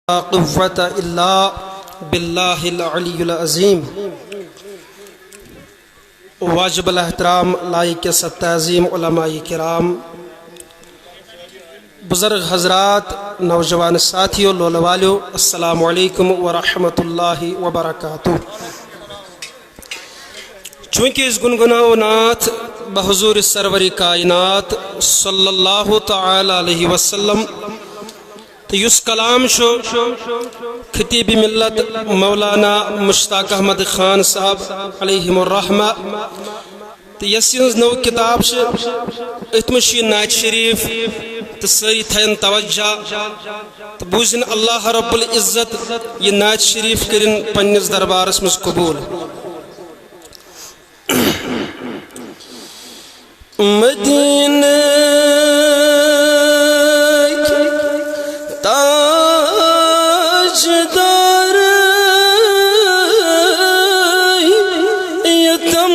क़ुव्वत इल्ला बिल्लाहिल अलीयुल अज़ीम। वाजिबुल एहतराम लाइक तअज़ीम उलमाए किराम, बुज़ुर्ग हज़रात, नौजवान साथियों, लोल वालों, अस्सलामु अलैकुम व रहमतुल्लाहि व बरकातुहू। चूँकि इस गुनगुनाओ नात बहुज़ूर सरवरी कायनात सल्लल्लाहु तआला अलैहि वसल्लम तो युस कलाम शो खतीब मिल्लत मौलाना मुश्ताक अहमद खान साहब अलैहिमुर रहमा तो यस नौ किताब अतमश नात शरीफ तो सारी थन तवज्जा तो बूजन अल्लाह रब्बुल इज़्ज़त यह नात शरीफ करिन पन्निस दरबारस मज कबूल। मदीना ताजदार यतम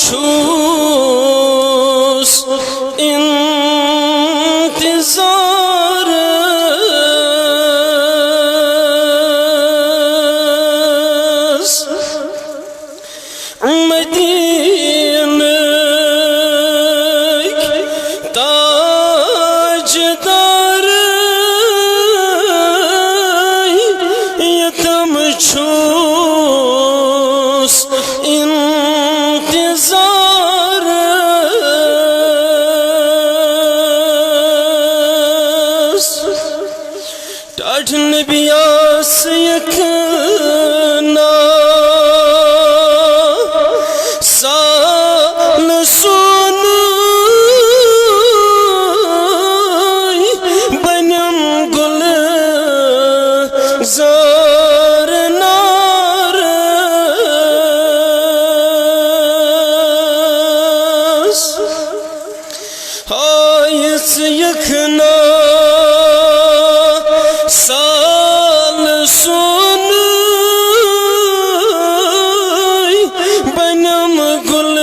छूस इंतजार मदीना ताजदार छूस इंतजार टाठ नबिया से यखना साल सुन बनम गुल जार यखना साल सुन बनम गुल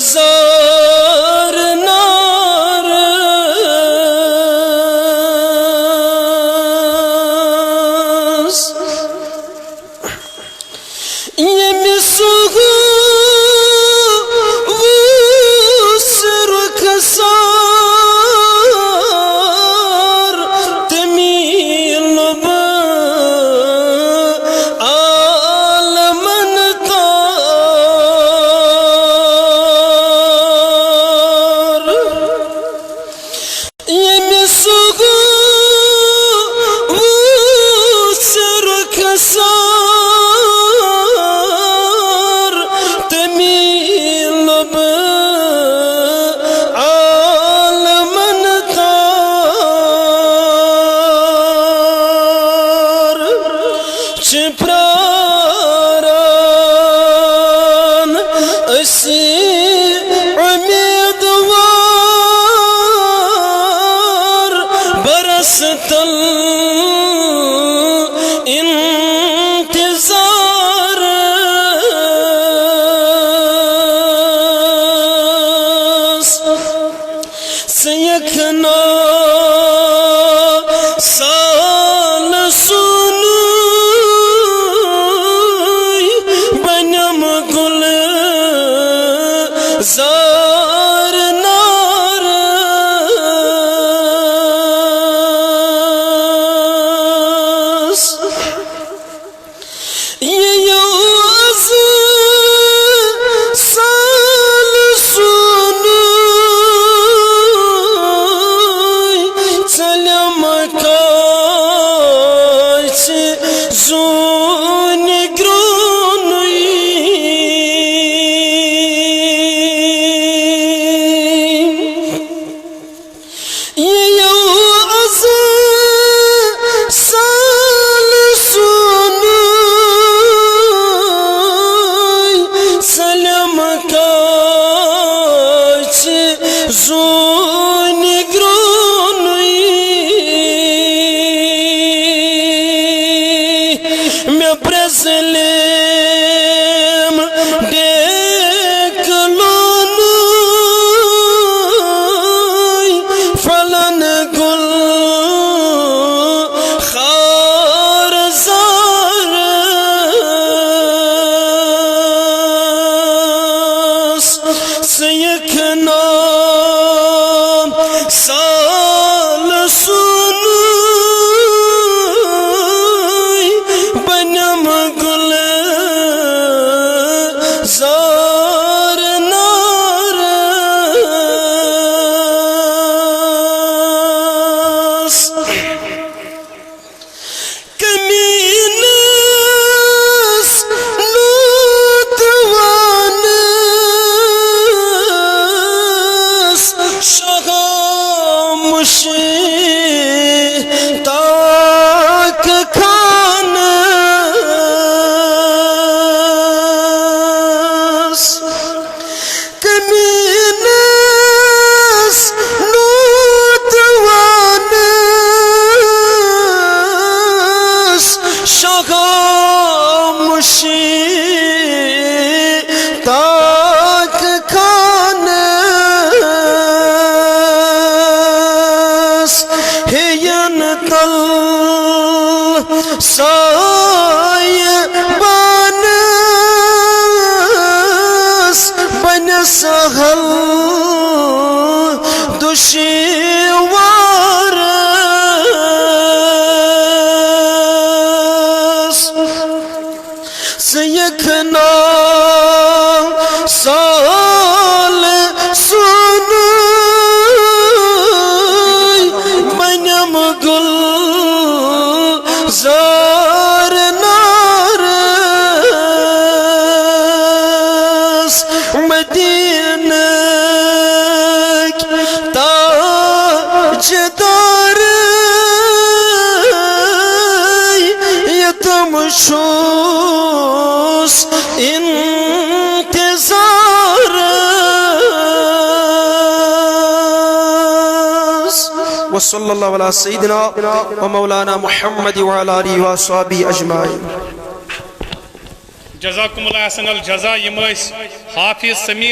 जार नार ये मिसुगु प्राण असी उम्मीदवार बरस तल इंतजार से यखना साल सुन गुल जार नार कमीनस नूतवानस शगामुशी ताक खानस कमीनस नूतवानस शगामुशी ताक खानस हेयन तल सायबानस बन सहल दुश्वारस सयखना साल सुनुय बनम गुल जार नारस मदीना ताजदार यतम शोस इंतजार वसल्लल्लाहु अला सय्यिदिना व मौलाना मुहम्मद व अला आलिहि व अस्हाबिहि अजमाइन। जज़ाकुमुल्लाह अहसनल जज़ा। यम हाफिज समीर